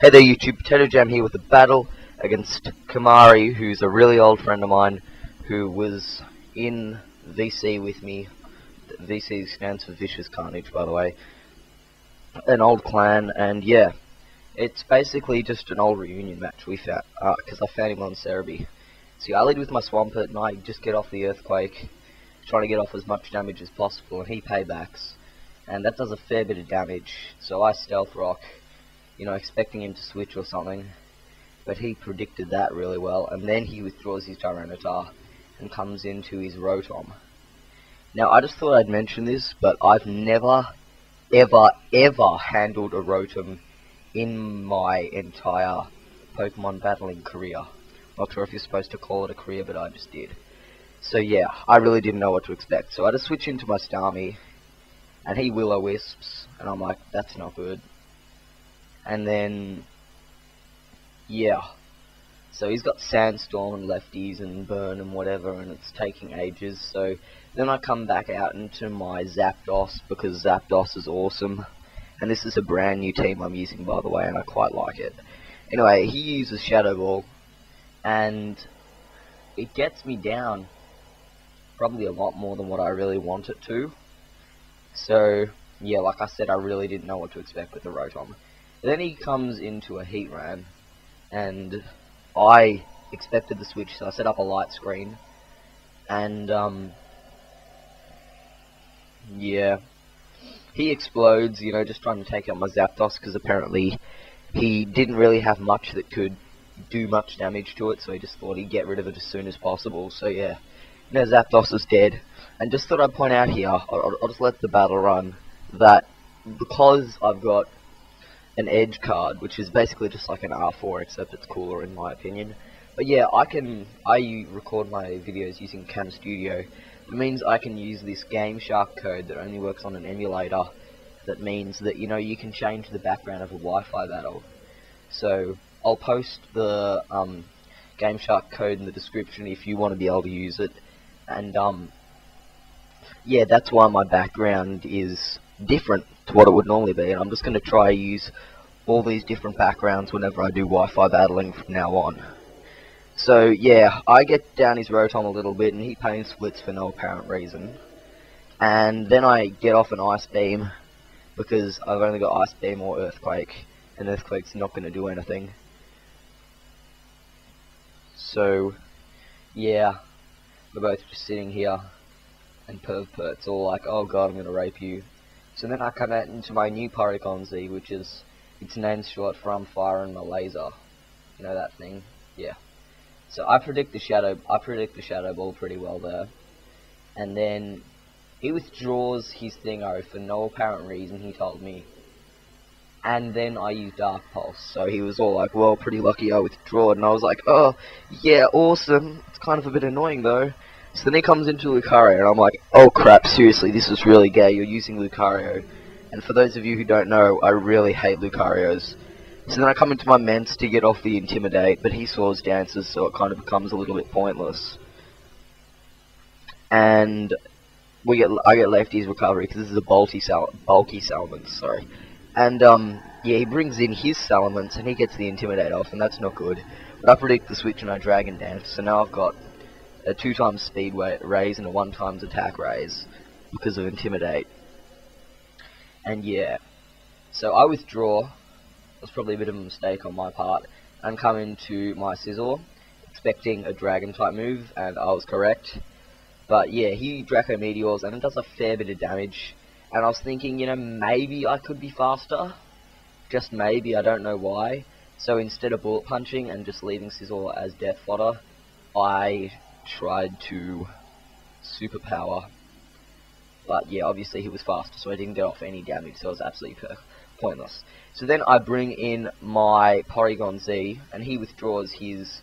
Hey there YouTube, Potato Jam here with a battle against Kimahri, who's a really old friend of mine who was in VC with me. VC stands for Vicious Carnage, by the way. An old clan, and yeah, it's basically just an old reunion match we found, because I found him on Cerebi. See, I lead with my Swampert and I just get off the Earthquake, trying to get off as much damage as possible, and he paybacks. And that does a fair bit of damage, so I Stealth Rock, you know, expecting him to switch or something, but he predicted that really well, and then he withdraws his Tyranitar and comes into his Rotom. Now, I just thought I'd mention this, but I've never, ever handled a Rotom in my entire Pokemon battling career. Not sure if you're supposed to call it a career, but I just did. So yeah, I really didn't know what to expect, so I just switch into my Starmie, and he Will-O-Wisps, and I'm like, that's not good. And then, yeah, so he's got Sandstorm and Lefties and Burn and whatever, and it's taking ages. So then I come back out into my Zapdos, because Zapdos is awesome, and this is a brand new team I'm using, by the way, and I quite like it. Anyway, he uses Shadow Ball, and it gets me down probably a lot more than what I really want it to. So yeah, like I said, I really didn't know what to expect with the Rotom. Then he comes into a Heatran, and I expected the switch, so I set up a light screen, and yeah, he explodes, you know, just trying to take out my Zapdos, because apparently he didn't really have much that could do much damage to it, so he just thought he'd get rid of it as soon as possible. So yeah, now Zapdos is dead. And just thought I'd point out here, I'll just let the battle run, that because I've got an Edge card, which is basically just like an R4, except it's cooler in my opinion. But yeah, I record my videos using Cam Studio. It means I can use this Game Shark code that only works on an emulator. That means that, you know, you can change the background of a Wi-Fi battle. So I'll post the Game Shark code in the description if you want to be able to use it. And yeah, that's why my background is different to what it would normally be, and I'm just going to try to use all these different backgrounds whenever I do Wi-Fi battling from now on. So yeah, I get down his Rotom a little bit, and he pain splits for no apparent reason. And then I get off an Ice Beam, because I've only got Ice Beam or Earthquake, and Earthquake's not going to do anything. So yeah, we're both just sitting here, and Pervpert's all like, oh god, I'm going to rape you. So then I come out into my new Porygon Z, which is, its name's short for I'm firing my laser. You know that thing? Yeah. So I predict the Shadow Ball pretty well there. And then he withdraws his Thingo for no apparent reason, he told me. And then I use Dark Pulse, so he was all like, well, pretty lucky I withdrew, and I was like, oh, yeah, awesome. It's kind of a bit annoying though. So then he comes into Lucario, and I'm like, oh crap, seriously, this is really gay, you're using Lucario. And for those of you who don't know, I really hate Lucarios. So then I come into my Mence to get off the Intimidate, but he Swords Dances, so it kind of becomes a little bit pointless. And I get Lefty's Recovery, because this is a bulky Salamence, sorry. And yeah, he brings in his Salamence, and he gets the Intimidate off, and that's not good. But I predict the switch and I Dragon Dance, so now I've got a 2x speed raise and a 1x attack raise because of Intimidate. And yeah, so I withdraw. That's probably a bit of a mistake on my part, and come into my Scizor expecting a dragon type move, and I was correct. But yeah, he Draco Meteors, and it does a fair bit of damage, and I was thinking, you know, maybe I could be faster, just maybe, I don't know why. So instead of bullet punching and just leaving Scizor as death fodder, I tried to superpower, but yeah, obviously he was faster, so I didn't get off any damage, so it was absolutely pointless. So then I bring in my Porygon Z, and he withdraws his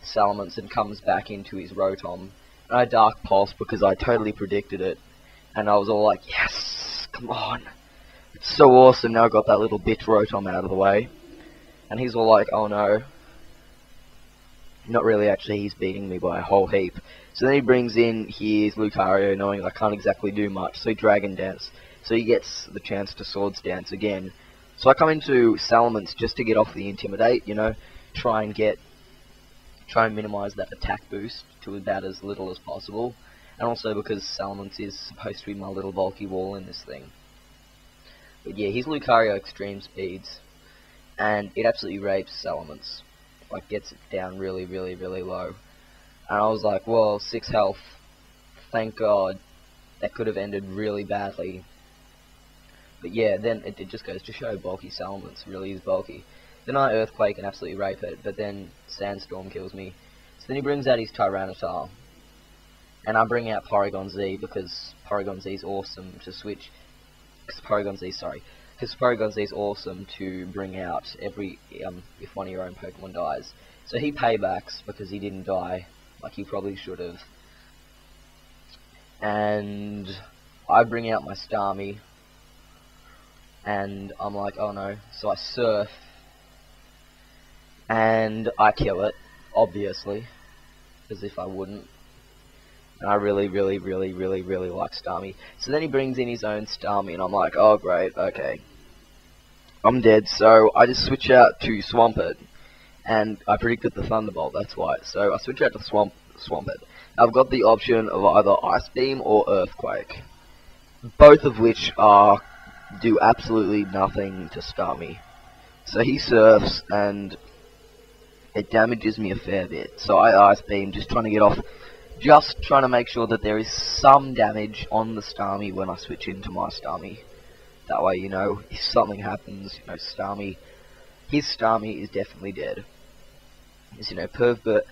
Salamence and comes back into his Rotom, and I Dark Pulse because I totally predicted it, and I was all like, yes, come on, it's so awesome, now I got that little bitch Rotom out of the way. And he's all like, oh no. Not really, actually, he's beating me by a whole heap. So then he brings in his Lucario, knowing I can't exactly do much, so he Dragon Dance. So he gets the chance to Swords Dance again. So I come into Salamence just to get off the Intimidate, you know, try and minimize that attack boost to about as little as possible, and also because Salamence is supposed to be my little bulky wall in this thing. But yeah, he's Lucario extreme speeds, and it absolutely rapes Salamence, like gets it down really, really, really low. And I was like, well, 6 health, thank God, that could have ended really badly. But yeah, then it just goes to show bulky Salamence really is bulky. Then I Earthquake and absolutely rape it, but then Sandstorm kills me. So then he brings out his Tyranitar, and I bring out Porygon Z because Porygon Z is awesome to switch. Because Porygon Z is awesome to bring out every if one of your own Pokemon dies. So he paybacks because he didn't die like he probably should have. And I bring out my Starmie, and I'm like, oh no. So I Surf, and I kill it, obviously, as if I wouldn't. And I really, really, really, really, really like Starmie. So then he brings in his own Starmie, and I'm like, oh great, okay. I'm dead, so I just switch out to Swampert. And I predicted the Thunderbolt, that's why. So I switch out to Swampert. I've got the option of either Ice Beam or Earthquake. Both of which do absolutely nothing to Starmie. So he Surfs, and it damages me a fair bit. So I Ice Beam, just trying to get off. Just trying to make sure that there is some damage on the Starmie when I switch into my Starmie. That way, you know, if something happens, you know, his Starmie is definitely dead. As you know, Pervpert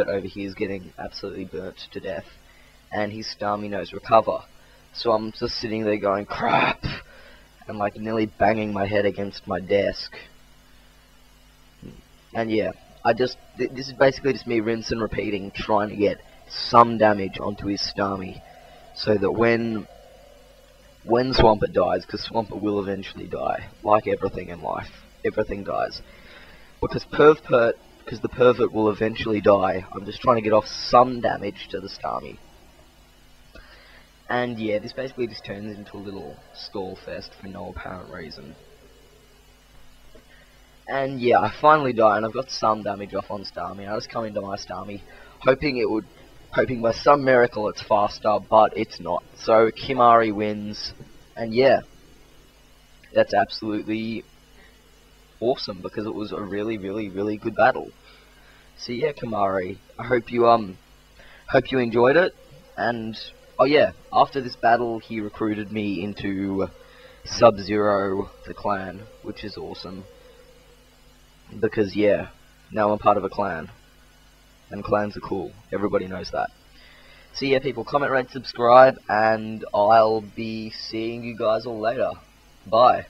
over here is getting absolutely burnt to death, and his Starmie knows Recover. So I'm just sitting there going, crap, and like nearly banging my head against my desk. And yeah, this is basically just me rinse and repeating, trying to get some damage onto his Starmie, so that when Swampert dies, because Swampert will eventually die, like everything in life, everything dies. Because the Pervert will eventually die, I'm just trying to get off some damage to the Starmie. And yeah, this basically just turns into a little stall fest for no apparent reason. And yeah, I finally die, and I've got some damage off on Starmie. I just come into my Starmie, hoping by some miracle it's faster, but it's not. So Kimahri wins, and yeah, that's absolutely awesome because it was a really, really, really good battle. So yeah, Kimahri, I hope you enjoyed it. And oh yeah, after this battle, he recruited me into Sub-Zero, the clan, which is awesome. Because yeah, now I'm part of a clan. And clans are cool. Everybody knows that. So yeah, people, comment, rate, subscribe, and I'll be seeing you guys all later. Bye.